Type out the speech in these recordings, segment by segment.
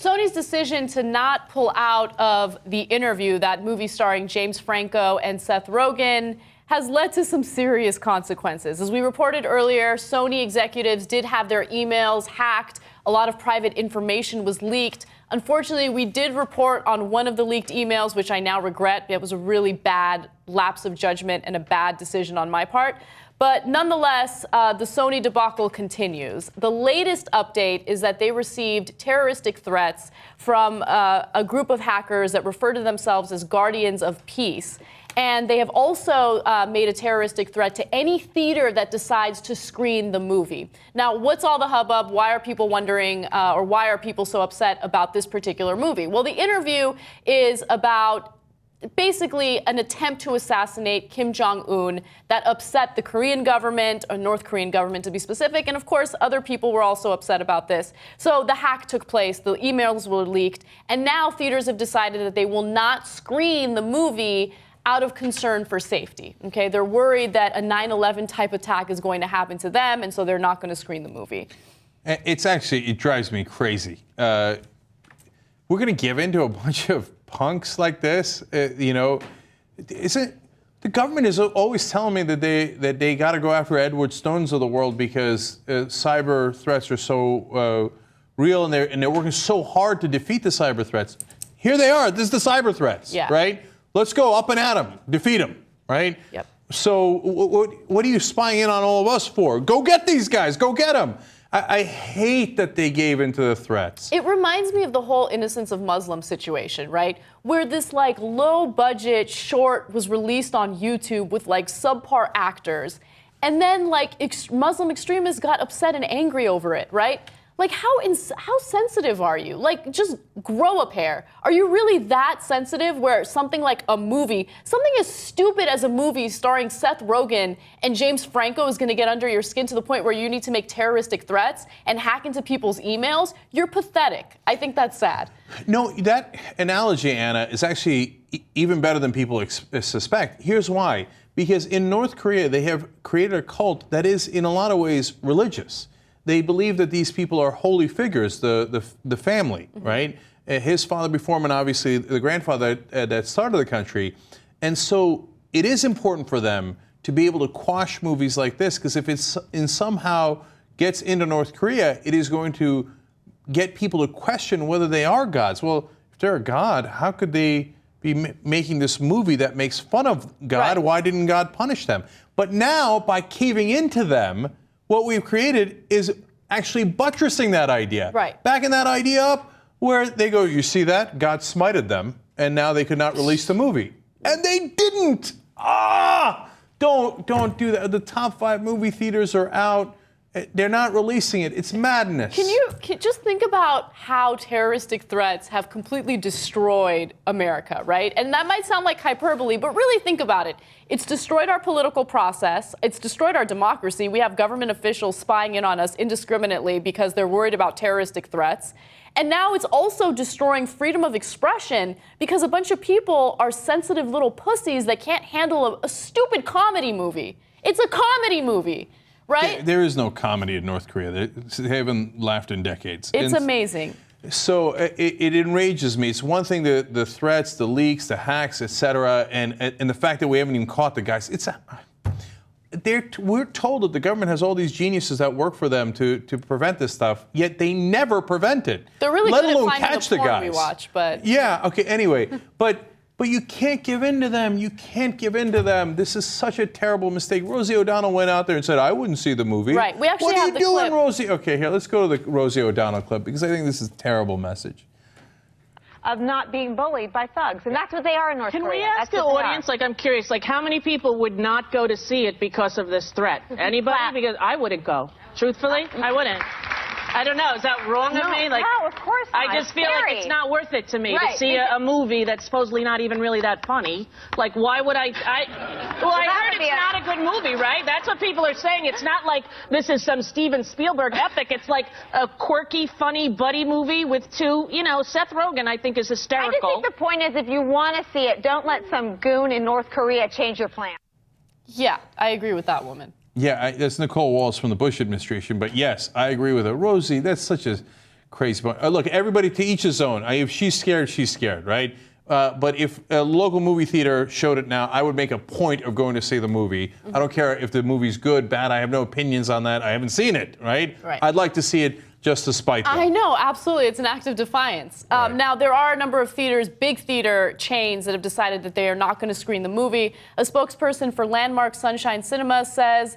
Sony's decision to not pull out of The Interview, that movie starring James Franco and Seth Rogen, has led to some serious consequences. As we reported earlier, Sony executives did have their emails hacked. A lot of private information was leaked. Unfortunately, we did report on one of the leaked emails, which I now regret. It was a really bad lapse of judgment and a bad decision on my part. But nonetheless, the Sony debacle continues. The latest update is that they received terroristic threats from a group of hackers that refer to themselves as Guardians of Peace. And they have also made a terroristic threat to any theater that decides to screen the movie. Now, what's all the hubbub? Why are people wondering, or why are people so upset about this particular movie? Well, The Interview is about basically an attempt to assassinate Kim Jong-un that upset the Korean government, or North Korean government to be specific, and of course other people were also upset about this. So the hack took place, the emails were leaked, and now theaters have decided that they will not screen the movie out of concern for safety. Okay, they're worried that a 9/11 type attack is going to happen to them, and so they're not going to screen the movie. It drives me crazy. We're going to give in to a bunch of punks like this, isn't the government is always telling me that they got to go after Edward Stones of the world because cyber threats are so real and they're working so hard to defeat the cyber threats. Here they are. This is the cyber threats, right? Let's go up and at them, defeat them, right? Yep. So what are you spying in on all of us for? Go get these guys. Go get them. I hate that they gave into the threats. It reminds me of the whole Innocence of Muslim situation, right? Where this like low budget short was released on YouTube with like subpar actors. And then like Muslim extremists got upset and angry over it, right? Like how sensitive are you? Like just grow a pair. Are you really that sensitive where something like a movie, something as stupid as a movie starring Seth Rogen and James Franco is going to get under your skin to the point where you need to make terroristic threats and hack into people's emails? You're pathetic. I think that's sad. No, that analogy, Anna, is actually even better than people suspect. Here's why. Because in North Korea, they have created a cult that is in a lot of ways religious. They believe that these people are holy figures, the family, right? His father before him, and obviously the grandfather that started the country. And so it is important for them to be able to quash movies like this, because if it's somehow gets into North Korea, it is going to get people to question whether they are gods. Well, if they're a god, how could they be making this movie that makes fun of God? Right. Why didn't God punish them? But now, by caving into them, what we've created is actually buttressing that idea. Right. Backing that idea up where they go, you see that? God smited them, and now they could not release the movie. And they didn't! Don't do that. The top 5 movie theaters are out. They're not releasing it. It's madness. Can you just think about how terroristic threats have completely destroyed America, right? And that might sound like hyperbole, but really think about it. It's destroyed our political process. It's destroyed our democracy. We have government officials spying in on us indiscriminately because they're worried about terroristic threats. And now it's also destroying freedom of expression because a bunch of people are sensitive little pussies that can't handle a stupid comedy movie. It's a comedy movie. Right? There is no comedy in North Korea. They haven't laughed in decades. It's amazing. So it enrages me. It's one thing, the threats, the leaks, the hacks, etc., and the fact that we haven't even caught the guys. We're told that the government has all these geniuses that work for them to prevent this stuff, yet they never prevent it. They're really let good alone at finding catch the the porn guys. we watch, but yeah, okay. Anyway, but you can't give in to them. You can't give in to them. This is such a terrible mistake. Rosie O'Donnell went out there and said, I wouldn't see the movie. Right. We actually have the clip. What are you doing, clip. Rosie? Okay, here, let's go to the Rosie O'Donnell clip because I think this is a terrible message. Of not being bullied by thugs. And that's what they are in North Korea. Can we ask the audience, like, I'm curious, like, how many people would not go to see it because of this threat? Anybody? Because I wouldn't go. Truthfully, I wouldn't. I don't know. Is that wrong of me? Like, no, of course not. I just feel like it's not worth it to me to see a movie that's supposedly not even really that funny. Like, why would I heard it's not a good movie, right? That's what people are saying. It's not like this is some Steven Spielberg epic. It's like a quirky, funny buddy movie with two, Seth Rogen, I think, is hysterical. I just think the point is, if you want to see it, don't let some goon in North Korea change your plan. Yeah, I agree with that woman. Yeah, that's Nicole Walsh from the Bush administration. But yes, I agree with her. Rosie, that's such a crazy. Look, everybody to each his own. If she's scared, right? But if a local movie theater showed it now, I would make a point of going to see the movie. I don't care if the movie's good, bad. I have no opinions on that. I haven't seen it, right? I'd like to see it just to spite them. I know, absolutely. It's an act of defiance. Right. Now, there are a number of theaters, big theater chains, that have decided that they are not going to screen the movie. A spokesperson for Landmark Sunshine Cinema said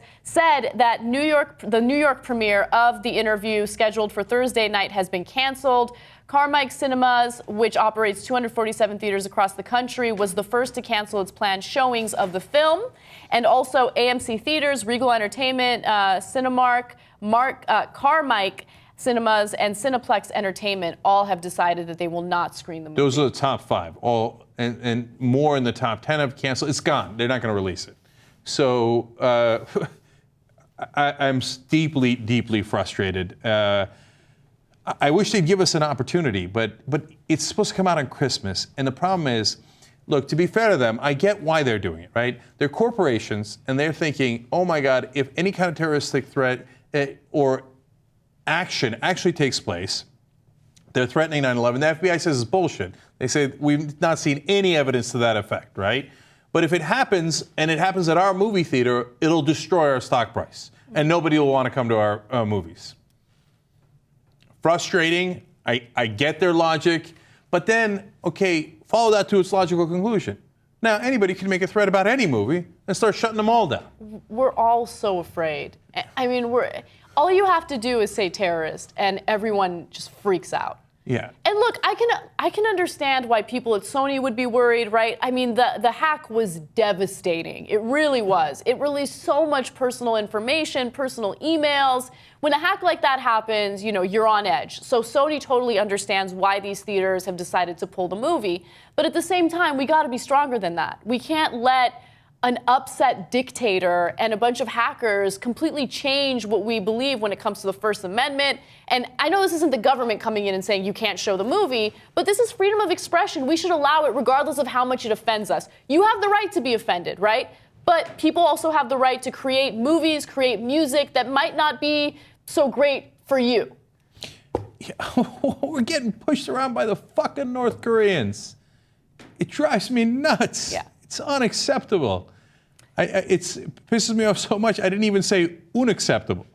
that the New York premiere of The Interview, scheduled for Thursday night, has been canceled. Carmike Cinemas, which operates 247 theaters across the country, was the first to cancel its planned showings of the film. And also AMC Theaters, Regal Entertainment, Cinemark, Carmike Cinemas, and Cineplex Entertainment all have decided that they will not screen the movie. Those are the top 5. All and more in the top 10 have canceled. It's gone. They're not going to release it. So I'm deeply, deeply frustrated. I wish they'd give us an opportunity, but it's supposed to come out on Christmas. And the problem is, look, to be fair to them, I get why they're doing it, right? They're corporations, and they're thinking, oh my God, if any kind of terroristic threat or action actually takes place, they're threatening 9/11. The FBI says it's bullshit. They say we've not seen any evidence to that effect, right? But if it happens, and it happens at our movie theater, it'll destroy our stock price, and nobody will want to come to our movies. Frustrating. I get their logic, but then, okay, follow that to its logical conclusion. Now, anybody can make a threat about any movie and start shutting them all down. We're all so afraid. I mean, all you have to do is say terrorist, and everyone just freaks out. Yeah. And look, I can understand why people at Sony would be worried, right? I mean, the hack was devastating. It really was. It released so much personal information, personal emails. When a hack like that happens, you're on edge. So Sony totally understands why these theaters have decided to pull the movie. But at the same time, we got to be stronger than that. We can't let an upset dictator and a bunch of hackers completely change what we believe when it comes to the First Amendment. And I know this isn't the government coming in and saying you can't show the movie, but this is freedom of expression. We should allow it regardless of how much it offends us. You have the right to be offended, right? But people also have the right to create movies, create music that might not be so great for you. Yeah, we're getting pushed around by the fucking North Koreans. It drives me nuts. Yeah. It's unacceptable. It pisses me off so much, I didn't even say unacceptable.